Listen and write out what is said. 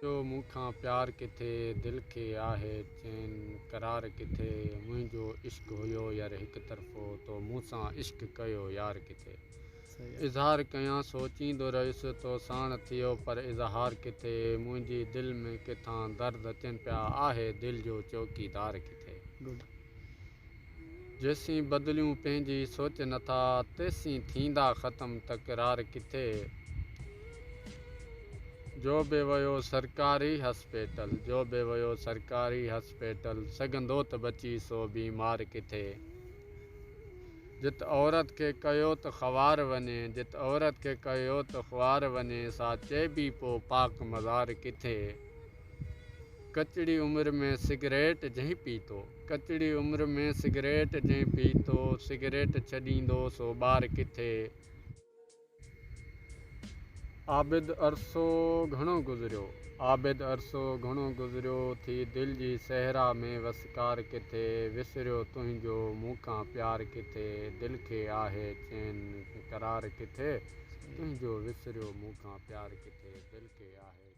जो मूंखां प्यार किथे दिलि खे आहे चैन करार किथे मुंहिंजो इश्क हुयो यार हिकु तरफ़ो तो मूंसां इश्क कयो यार किथे सही आहे। इज़हार कयां सोचींदो रहियुसि तो साण थियो पर इज़हार किथे मुंहिंजी दिलि में किथां दर्द अचनि पिया आहे दिलि जो चौकीदार किथे गुड। जेसीं बदिलियूं पंहिंजी सोच नथा तेसीं थींदा ख़तमु तकरार किथे जो बि वियो सरकारी हॉस्पिटल जो बि वियो सरकारी हॉस्पिटल सघंदो त बची सो बीमार किथे जित औरत खे कयो त ख़वार वञे जित औरत खे कयो त ख़्वार वञे सा चइबी पोइ पाक मज़ार किथे कचड़ी उमिरि में सिगरेट जंहिं पीतो कचड़ी उमिरि में सिगरेट जंहिं पीतो सिगरेट छॾींदो सो ॿार किथे आबिद अरसो घणो गुज़रियो आबिद अरसो घणो गुज़रियो थी दिलि जी सहरा में वसकार किथे विसरियो तुंहिंजो मूंखां प्यार किथे दिलि खे आहे चैन करार किथे तुंहिंजो विसरियो मूंखां प्यार किथे दिलि खे आहे